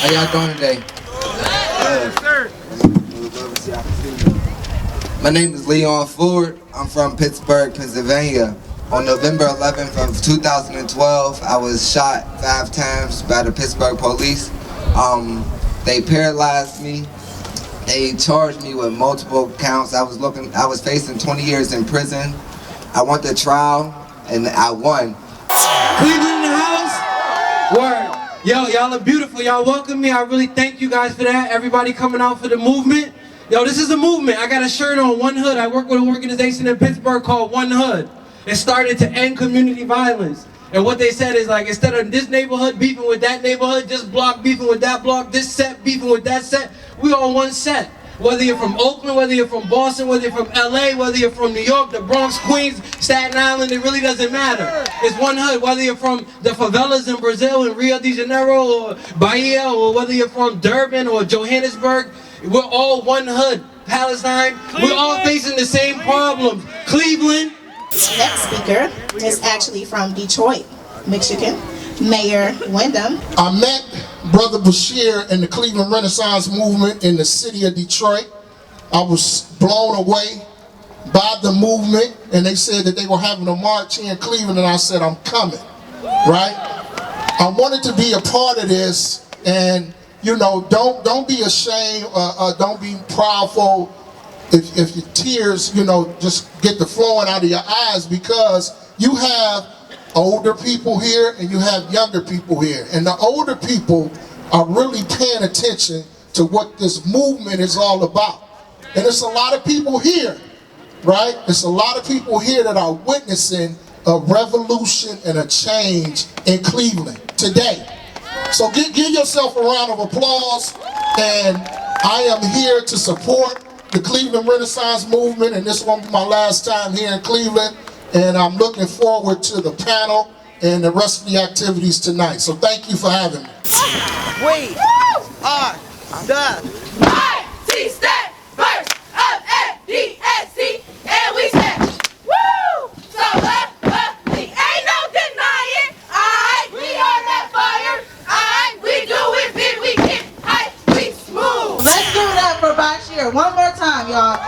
How y'all doing today? My name is Leon Ford. I'm from Pittsburgh, Pennsylvania. On November 11th of 2012, I was shot 5 times by the Pittsburgh police. They paralyzed me. They charged me with multiple counts. I was facing 20 years in prison. I went to trial and I won. Cleveland in the house? Word. Yo, y'all are beautiful. Y'all welcome me. I really thank you guys for that. Everybody coming out for the movement. Yo, this is a movement. I got a shirt on, One Hood. I work with an organization in Pittsburgh called One Hood. It started to end community violence. And what they said is like, instead of this neighborhood beefing with that neighborhood, this block beefing with that block, this set beefing with that set, we all one set. Whether you're from Oakland, whether you're from Boston, whether you're from LA, whether you're from New York, the Bronx, Queens, Staten Island, it really doesn't matter. It's one hood. Whether you're from the favelas in Brazil, in Rio de Janeiro, or Bahia, or whether you're from Durban or Johannesburg, we're all one hood. Palestine, we're all facing the same problems. Cleveland. Next speaker is actually from Detroit, Michigan, Mayor Wyndham. I met Brother Bashir in the Cleveland Renaissance movement in the city of Detroit. I was blown away by the movement, and they said that they were having a march here in Cleveland, and I said, I'm coming, right? I wanted to be a part of this, and you know, don't be ashamed, don't be proudful if your tears, you know, just get the flowing out of your eyes, because you have older people here and you have younger people here. And the older people are really paying attention to what this movement is all about. And it's a lot of people here, right? It's a lot of people here that are witnessing a revolution and a change in Cleveland today. So give yourself a round of applause. And I am here to support the Cleveland Renaissance movement, and this won't be my last time here in Cleveland. And I'm looking forward to the panel and the rest of the activities tonight. So thank you for having me. We are the mighty step first of FDSC, and we step. Woo! So ain't no denying. Alright, we on that fire. Alright, we do it big, we get hype, we smooth. Let's give it up for Bashir one more time, y'all.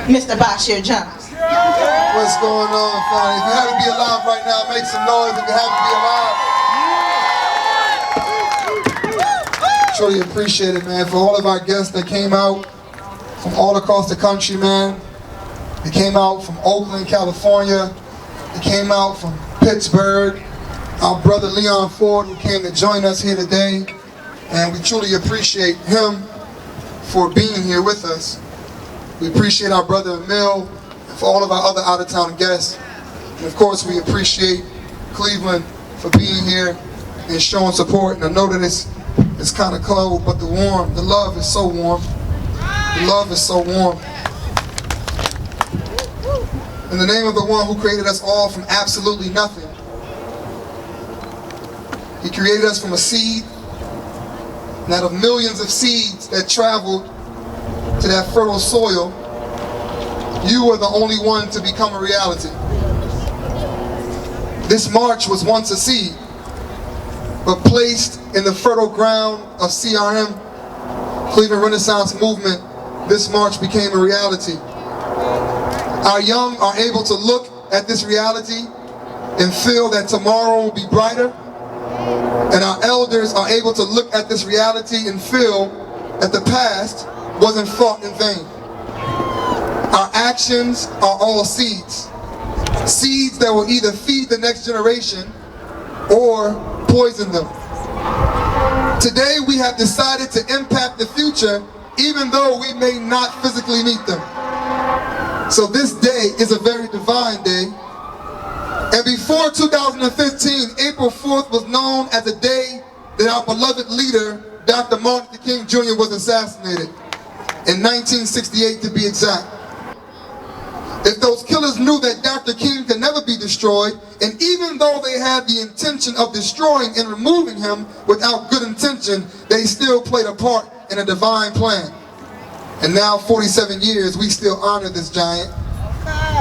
Mr. Bashir Jones. What's going on, family? If you're happy to be alive right now, make some noise if you're happy to be alive. Truly appreciate it, man. For all of our guests that came out from all across the country, man. They came out from Oakland, California. They came out from Pittsburgh. Our brother Leon Ford, who came to join us here today. And we truly appreciate him for being here with us. We appreciate our brother Emil, and for all of our other out-of-town guests. And of course, we appreciate Cleveland for being here and showing support. And I know that it's kind of cold, but the love is so warm. The love is so warm. In the name of the one who created us all from absolutely nothing. He created us from a seed, and out of millions of seeds that traveled to that fertile soil, you were the only one to become a reality. This march was once a seed, but placed in the fertile ground of CRM, Cleveland Renaissance Movement, this march became a reality. Our young are able to look at this reality and feel that tomorrow will be brighter, and our elders are able to look at this reality and feel that the past wasn't fought in vain. Our actions are all seeds. Seeds that will either feed the next generation or poison them. Today we have decided to impact the future even though we may not physically meet them. So this day is a very divine day. And before 2015, April 4th was known as the day that our beloved leader, Dr. Martin Luther King Jr. was assassinated. In 1968 to be exact. If those killers knew that Dr. King could never be destroyed, and even though they had the intention of destroying and removing him without good intention, they still played a part in a divine plan. And now, 47 years, we still honor this giant.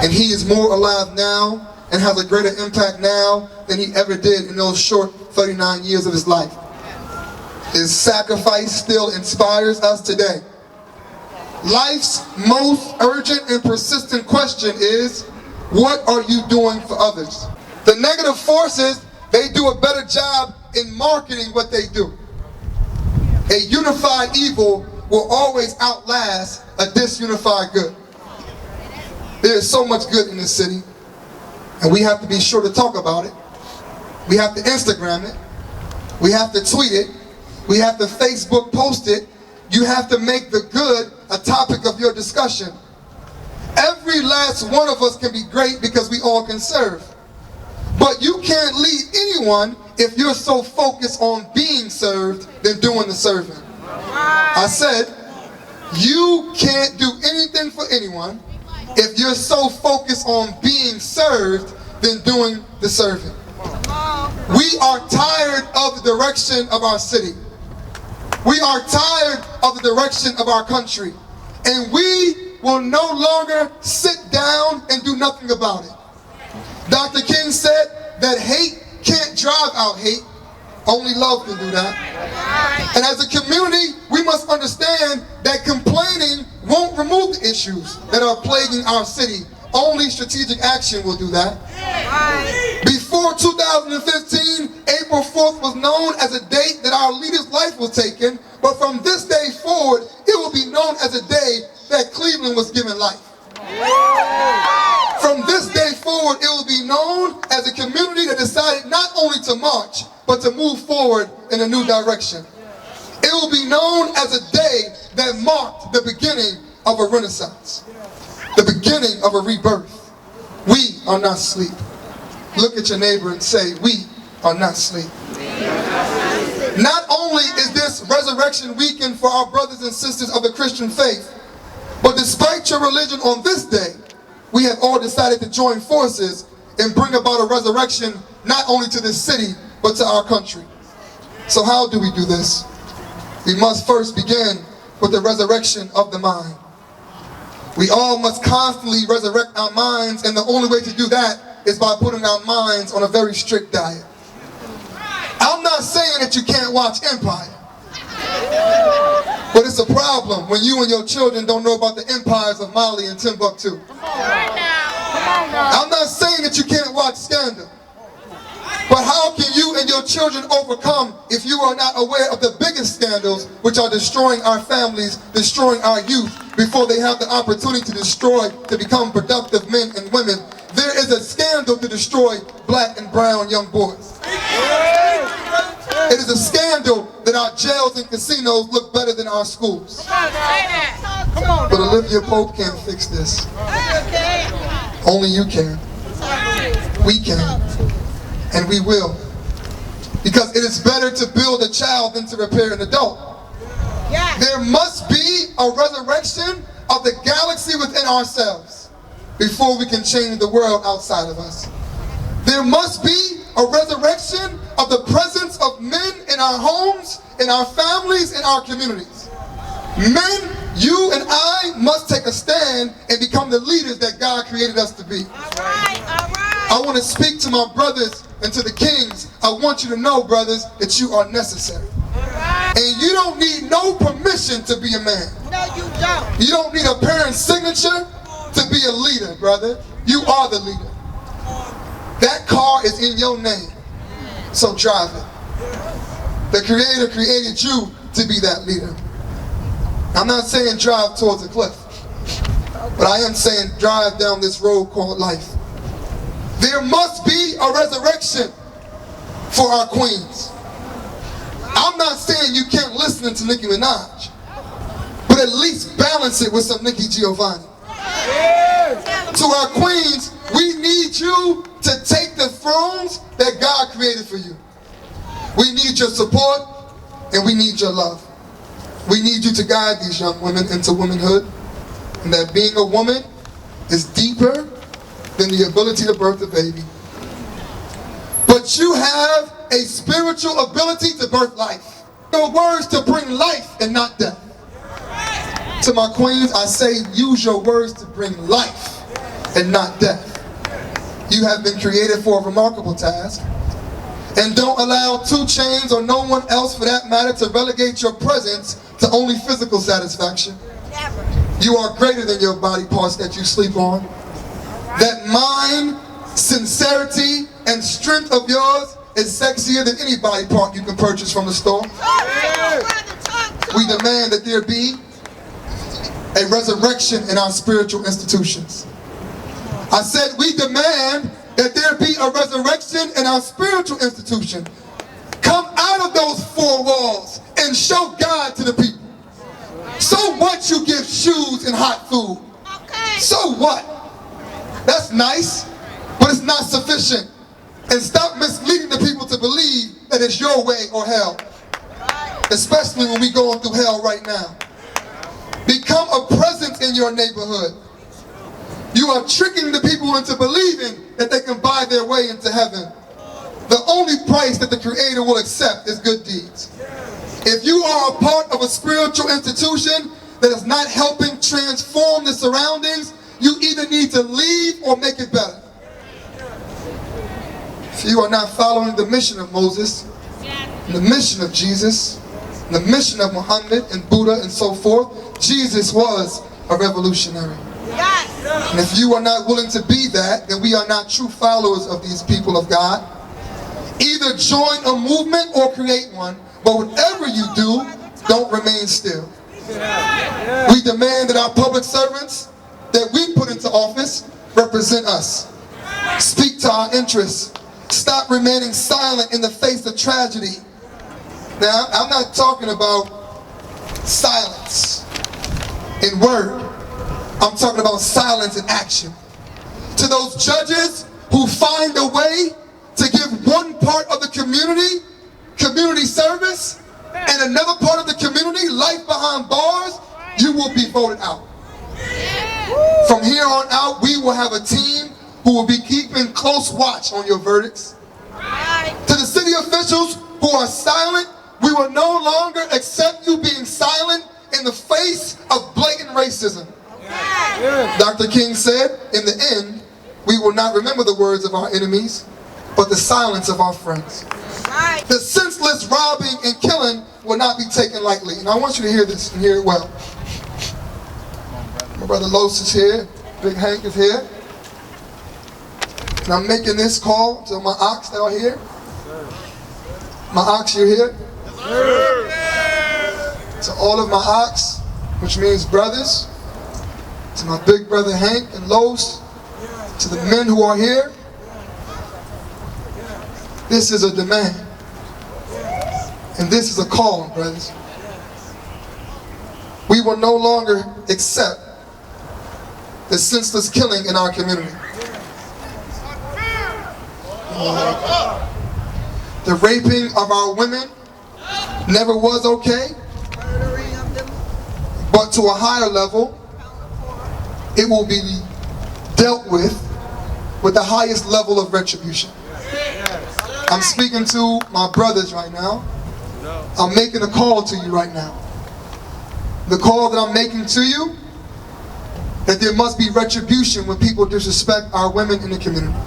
And he is more alive now and has a greater impact now than he ever did in those short 39 years of his life. His sacrifice still inspires us today. Life's most urgent and persistent question is, what are you doing for others? The negative forces, they do a better job in marketing what they do. A unified evil will always outlast a disunified good. There is so much good in this city, and we have to be sure to talk about it. We have to Instagram it. We have to tweet it. We have to Facebook post it. You have to make the good a topic of your discussion. Every last one of us can be great because we all can serve. But you can't lead anyone if you're so focused on being served than doing the serving. I said, you can't do anything for anyone if you're so focused on being served than doing the serving. We are tired of the direction of our city. We are tired of the direction of our country. And we will no longer sit down and do nothing about it. Dr. King said that hate can't drive out hate. Only love can do that. And as a community, we must understand that complaining won't remove the issues that are plaguing our city. Only strategic action will do that. Before 2015, April 4th was known as a date that our leader's life was taken. But from this day forward, it will be known as a day that Cleveland was given life. From this day forward, it will be known as a community that decided not only to march, but to move forward in a new direction. It will be known as a day that marked the beginning of a renaissance, the beginning of a rebirth. We are not asleep. Look at your neighbor and say, we are not asleep. Not only is this Resurrection Weekend for our brothers and sisters of the Christian faith, but despite your religion on this day, we have all decided to join forces and bring about a resurrection not only to this city, but to our country. So how do we do this? We must first begin with the resurrection of the mind. We all must constantly resurrect our minds, and the only way to do that is by putting our minds on a very strict diet. I'm not saying that you can't watch Empire, but it's a problem when you and your children don't know about the empires of Mali and Timbuktu. I'm not saying that you can't watch Scandal, but how can you and your children overcome if you are not aware of the biggest scandals which are destroying our families, destroying our youth, before they have the opportunity to destroy, to become productive men and women? There is a scandal to destroy black and brown young boys. It is a scandal that our jails and casinos look better than our schools. But Olivia Pope can't fix this. Only you can. We can. And we will. Because it is better to build a child than to repair an adult. There must be a resurrection of the galaxy within ourselves before we can change the world outside of us. There must be a resurrection of the presence of men in our homes, in our families, in our communities. Men, you and I must take a stand and become the leaders that God created us to be. I want to speak to my brothers and to the kings. I want you to know, brothers, that you are necessary. And you don't need no permission to be a man. No, you don't. You don't need a parent's signature to be a leader, brother. You are the leader. That car is in your name, so drive it. The Creator created you to be that leader. I'm not saying drive towards a cliff, but I am saying drive down this road called life. There must be a resurrection for our queens. I'm not saying you can't listen to Nicki Minaj, but at least balance it with some Nikki Giovanni. To our queens, we need you to take the thrones that God created for you. We need your support and we need your love. We need you to guide these young women into womanhood, and that being a woman is deeper than the ability to birth a baby. But you have a spiritual ability to birth life. Your words to bring life and not death. To my queens, I say use your words to bring life and not death. You have been created for a remarkable task. And don't allow 2 Chainz or no one else for that matter to relegate your presence to only physical satisfaction. Never. You are greater than your body parts that you sleep on. That mind, sincerity, and strength of yours is sexier than any body part you can purchase from the store. We demand that there be a resurrection in our spiritual institutions. I said we demand that there be a resurrection in our spiritual institution. Come out of those 4 walls and show God to the people. So what you give shoes and hot food? So what? That's nice, but it's not sufficient. And stop misleading the people to believe that it's your way or hell. Especially when we're going through hell right now. Become a presence in your neighborhood. You are tricking the people into believing that they can buy their way into heaven. The only price that the Creator will accept is good deeds. If you are a part of a spiritual institution that is not helping transform the surroundings, you either need to leave or make it better. If you are not following the mission of Moses, the mission of Jesus, the mission of Muhammad and Buddha and so forth, Jesus was a revolutionary. And if you are not willing to be that, then we are not true followers of these people of God. Either join a movement or create one, but whatever you do, don't remain still. We demand that our public servants that we put into office represent us. Speak to our interests. Stop remaining silent in the face of tragedy. Now, I'm not talking about silence in word. I'm talking about silence in action. To those judges who find a way to give one part of the community service, and another part of the community, life behind bars, you will be voted out. From here on out, we will have a team who will be keeping close watch on your verdicts. To the city officials who are silent, we will no longer accept you being silent in the face of blatant racism. Dr. King said, in the end, we will not remember the words of our enemies, but the silence of our friends. The senseless robbing and killing will not be taken lightly. And I want you to hear this and hear it well. My brother Los is here. Big Hank is here. And I'm making this call to my ox that are here. My ox, you're here? To all of my ox, which means brothers. To my big brother Hank and Los. To the men who are here. This is a demand. And this is a call, brothers. We will no longer accept the senseless killing in our community. The raping of our women never was okay, but to a higher level, it will be dealt with the highest level of retribution. I'm speaking to my brothers right now. I'm making a call to you right now. The call that I'm making to you, that there must be retribution when people disrespect our women in the community.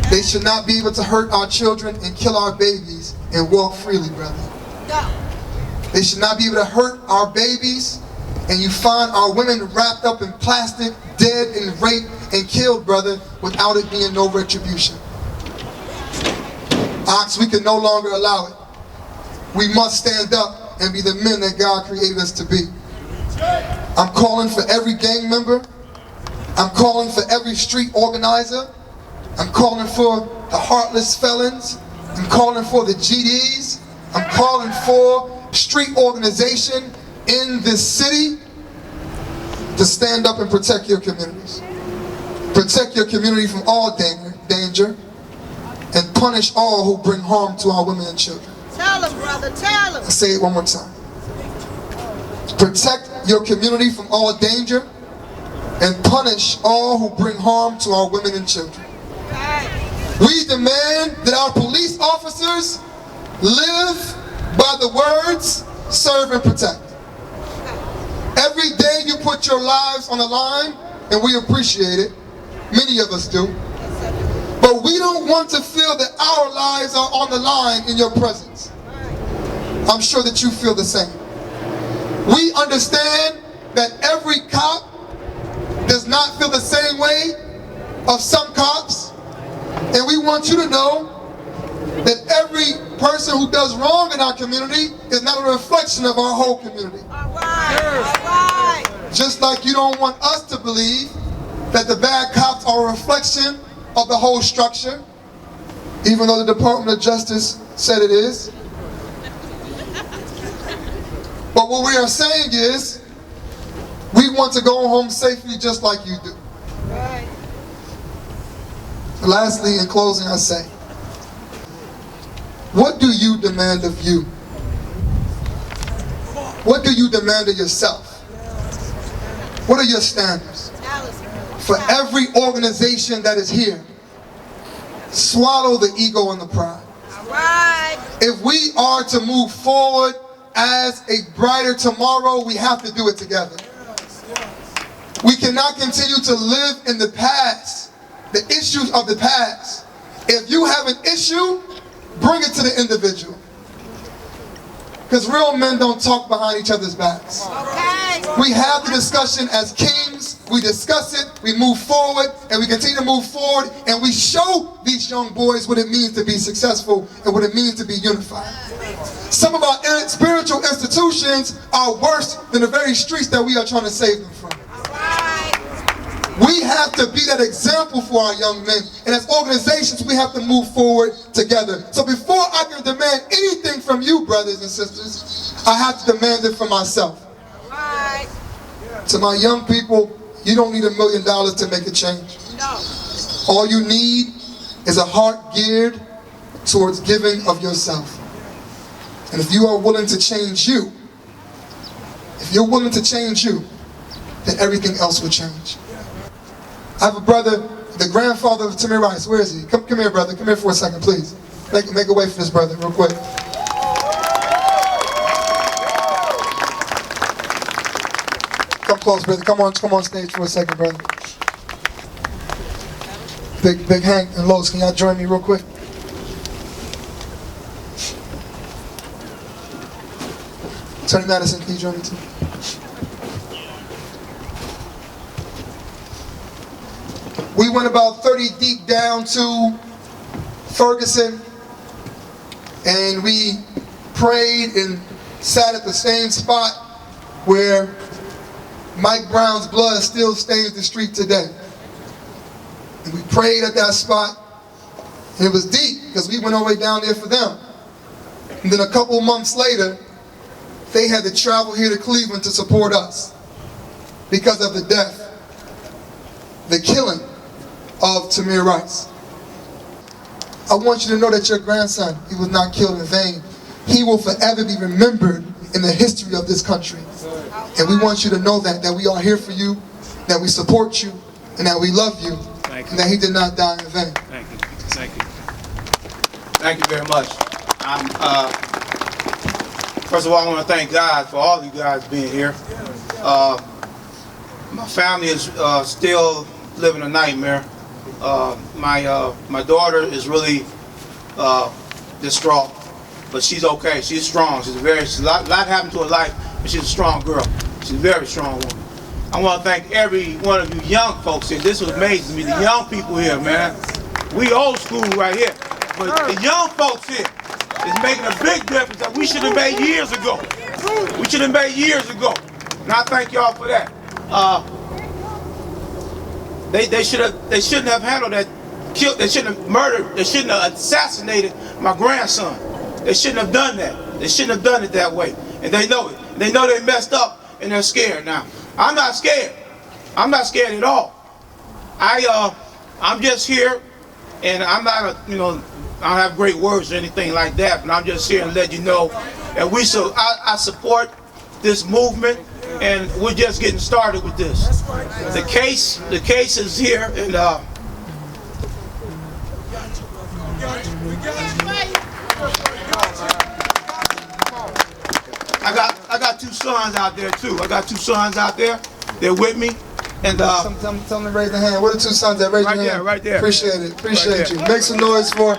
They should not be able to hurt our children and kill our babies and walk freely, brother. They should not be able to hurt our babies, and you find our women wrapped up in plastic, dead and raped and killed, brother, without it being no retribution. Ox, we can no longer allow it. We must stand up and be the men that God created us to be. I'm calling for every gang member. I'm calling for every street organizer. I'm calling for the heartless felons. I'm calling for the GDs. I'm calling for street organization in this city to stand up and protect your communities. Protect your community from all danger and punish all who bring harm to our women and children. Tell them, brother, tell them. I'll say it one more time. Protect your community from all danger and punish all who bring harm to our women and children. We demand that our police officers live by the words, serve and protect. Every day you put your lives on the line, and we appreciate it. Many of us do. We don't want to feel that our lives are on the line in your presence. I'm sure that you feel the same. We understand that every cop does not feel the same way of some cops. And we want you to know that every person who does wrong in our community is not a reflection of our whole community. All right. Just like you don't want us to believe that the bad cops are a reflection of the whole structure, even though the Department of Justice said it is. But what we are saying is, we want to go home safely just like you do. Right. Lastly, in closing, I say, what do you demand of you? What do you demand of yourself? What are your standards? For every organization that is here, swallow the ego and the pride. All right. If we are to move forward as a brighter tomorrow, we have to do it together. We cannot continue to live in the past, the issues of the past. If you have an issue, bring it to the individual. Because real men don't talk behind each other's backs. Okay. We have the discussion as kings, we discuss it, we move forward, and we continue to move forward, and we show these young boys what it means to be successful and what it means to be unified. Some of our spiritual institutions are worse than the very streets that we are trying to save them from. We have to be that example for our young men. And as organizations, we have to move forward together. So before I can demand anything from you, brothers and sisters, I have to demand it from myself. To my young people, you don't need $1 million to make a change. No. All you need is a heart geared towards giving of yourself. And if you are willing to change you, if you're willing to change you, then everything else will change. I have a brother, the grandfather of Tamir Rice. Where is he? Come here, brother. Come here for a second, please. Make a way for this brother, real quick. Come close, brother. Come on stage for a second, brother. Big Hank and Lowe's, can y'all join me real quick? Attorney Madison, can you join me too? We went about 30 deep down to Ferguson, and we prayed and sat at the same spot where Mike Brown's blood still stains the street today. And we prayed at that spot, and it was deep because we went all the way down there for them. And then a couple months later, they had to travel here to Cleveland to support us because of the death, the killing of Tamir Rice. I want you to know that your grandson, he was not killed in vain. He will forever be remembered in the history of this country. And we want you to know that we are here for you, that we support you, and that we love you, and that he did not die in vain. Thank you. Thank you. Thank you very much. First of all, I want to thank God for all of you guys being here. My family is still living a nightmare. My daughter is really distraught, but she's okay. She's strong. She's a lot happened to her life, but she's a strong girl. She's a very strong woman. I want to thank every one of you young folks here. This was amazing to me. The young people here, man. We old school right here, but the young folks here is making a big difference that we should have made years ago. We should have made years ago, and I thank y'all for that. They shouldn't have handled that, they shouldn't have murdered, they shouldn't have assassinated my grandson. They shouldn't have done that. They shouldn't have done it that way. And they know it. They know they messed up and they're scared now. I'm not scared. I'm not scared at all. I'm just here, and I'm not I don't have great words or anything like that, but I'm just here and let you know that I support this movement. And we're just getting started with this. The case is here, and I got two sons out there too. I got two sons out there. They're with me. And Tell them to raise their hand. What are the two sons that raised Right their there, hand? right there. Appreciate it. Appreciate Right you. there. Make some noise for.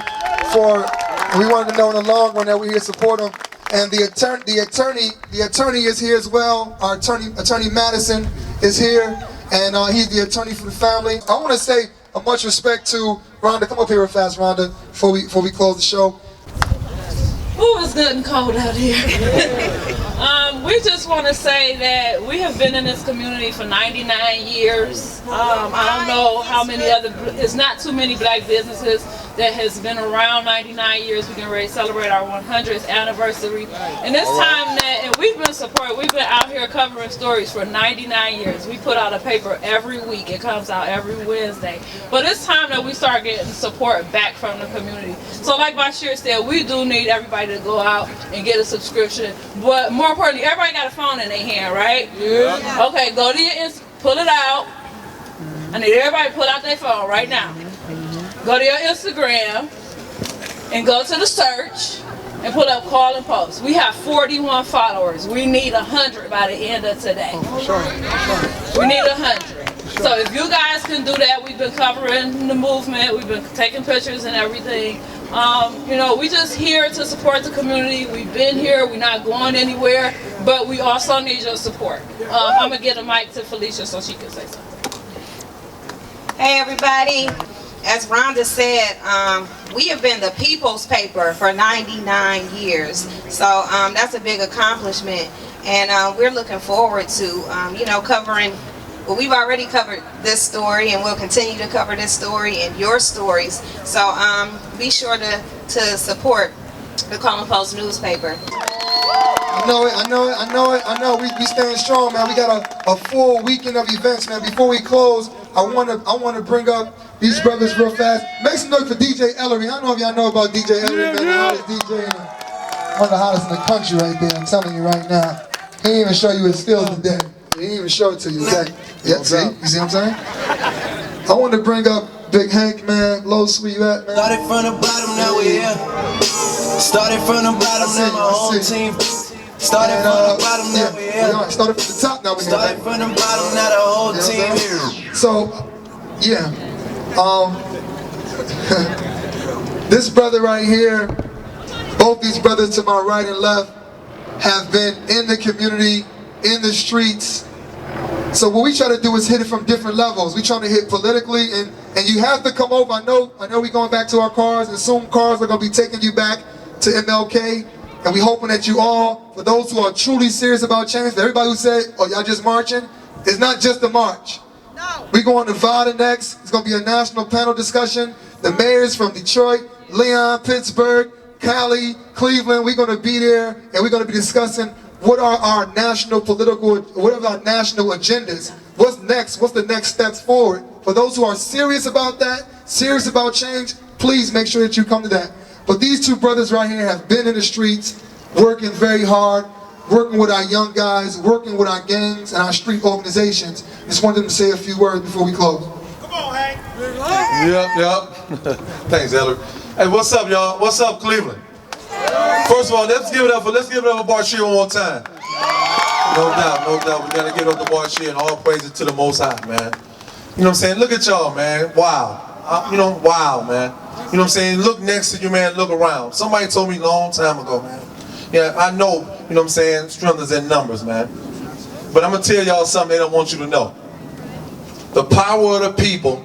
We wanted to know in the long run that we're here to support them. And the attorney is here as well. Our attorney Madison is here, and he's the attorney for the family. I want to say a much respect to Rhonda. Come up here real fast, Rhonda, before we close the show. Ooh, it's getting cold out here. We just want to say that we have been in this community for 99 years. I don't know how many it's not too many black businesses that has been around 99 years. We're getting ready to celebrate our 100th anniversary. And this time and we've been supported. We've been out here covering stories for 99 years. We put out a paper every week. It comes out every Wednesday. But it's time that we start getting support back from the community. So like Bashir said, we do need everybody to go out and get a subscription. But more importantly, everybody got a phone in their hand, right? Yeah. Okay, go to your pull it out. I need everybody to pull out their phone right now. Go to your Instagram and go to the search and put up call and post. We have 41 followers. We need 100 by the end of today. We need 100. So if you guys can do that, we've been covering the movement. We've been taking pictures and everything. You know, we just here to support the community. We've been here. We're not going anywhere, but we also need your support. I'm gonna get a mic to Felicia so she can say something. Hey everybody, as Rhonda said, we have been the people's paper for 99 years. So that's a big accomplishment, and we're looking forward to, you know, covering, well, we've already covered this story and we'll continue to cover this story and your stories. So be sure to support the Call and Post newspaper. I know. We stand strong, man. We got a full weekend of events, man. Before we close, I wanna bring up these brothers real fast. Make some noise for DJ Ellery. I don't know if y'all know about DJ Ellery, man. The hottest DJ, one of the hottest in the country right there. I'm telling you right now. He didn't even show you his skills today. He didn't even show it to you. Okay? Yeah, see? You see what I'm saying? I want to bring up Big Hank, man. Low, where you at, man? Started from the bottom, now we're here. Started from the bottom, now my whole team. Started from the bottom, now we're here. Started from the top, now we're here. Started from the bottom, now the whole team here. So, yeah. This brother right here, both these brothers to my right and left, have been in the community, in the streets. So what we try to do is hit it from different levels. We trying to hit politically, and you have to come over. I know we going back to our cars, and soon cars are going to be taking you back to MLK. And we hoping that you all, for those who are truly serious about change, for everybody who said, oh, y'all just marching, it's not just a march. No. We going to Nevada next. It's going to be a national panel discussion. The mayors from Detroit, Leon, Pittsburgh, Cali, Cleveland, we're going to be there, and we're going to be discussing what are our national political, what are our national agendas? What's next? What's the next steps forward? For those who are serious about that, serious about change, please make sure that you come to that. But these two brothers right here have been in the streets, working very hard, working with our young guys, working with our gangs and our street organizations. Just wanted them to say a few words before we close. Come on, Hank. Yep. Thanks, Elder. Hey, what's up, y'all? What's up, Cleveland? First of all, let's give it up for Bashir one more time. No doubt. We gotta give it up to Bashir, and all praises to the Most High, man. You know what I'm saying? Look at y'all, man. Wow. Wow, man. You know what I'm saying? Look next to you, man. Look around. Somebody told me a long time ago, man. Yeah, I know, you know what I'm saying? Strength is in numbers, man. But I'm gonna tell y'all something they don't want you to know. The power of the people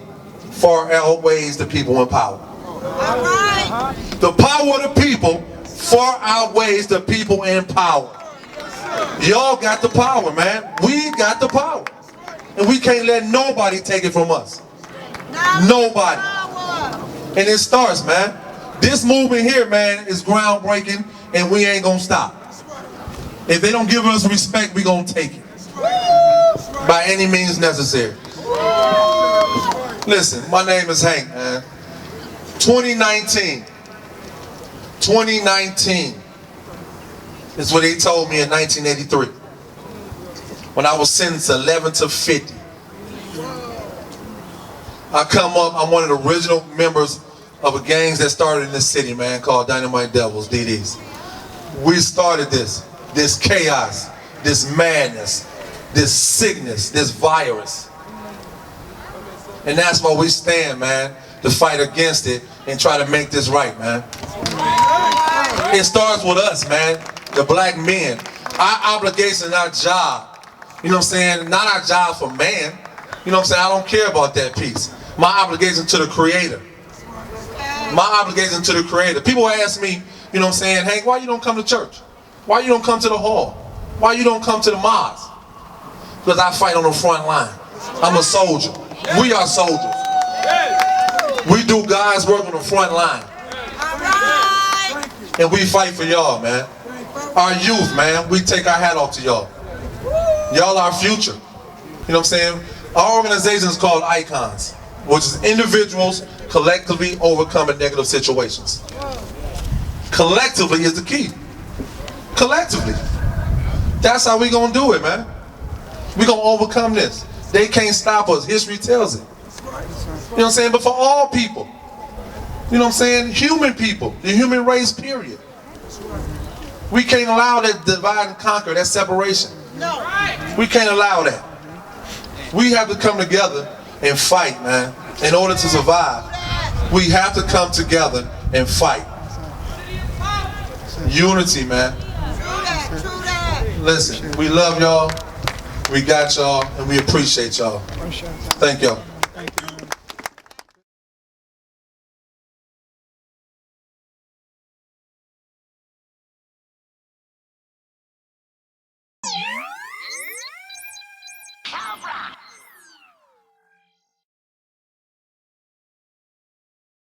far outweighs the people in power. All right. The power of the people far outweighs the people in power. Y'all got the power, man. We got the power. And we can't let nobody take it from us. Nobody. And it starts, man. This movement here, man, is groundbreaking, and we ain't gonna stop. If they don't give us respect, we gonna take it. By any means necessary. Listen, my name is Hank, man. 2019 is what they told me in 1983 when I was sentenced 11 to 50. I come up, I'm one of the original members of a gangs that started in this city, man, called Dynamite Devils, DDs. We started this chaos, this madness, this sickness, this virus. And that's why we stand, man, to fight against it and try to make this right, man. It starts with us, man, the black men. Our obligation, our job, you know what I'm saying? Not our job for man. You know what I'm saying? I don't care about that piece. My obligation to the Creator. My obligation to the Creator. People ask me, you know what I'm saying, Hank, why you don't come to church? Why you don't come to the hall? Why you don't come to the mosque? Because I fight on the front line. I'm a soldier. We are soldiers. We do God's work on the front line. And we fight for y'all, man. Our youth, man, we take our hat off to y'all. Y'all our future. You know what I'm saying? Our organization is called Icons, which is individuals collectively overcoming negative situations. Collectively is the key. Collectively. That's how we gonna do it, man. We gonna overcome this. They can't stop us. History tells it. You know what I'm saying? But for all people, you know what I'm saying? Human people, the human race, period. We can't allow that divide and conquer, that separation. We can't allow that. We have to come together and fight, man. In order to survive, we have to come together and fight. Unity, man. Listen, we love y'all, we got y'all, and we appreciate y'all. Thank y'all.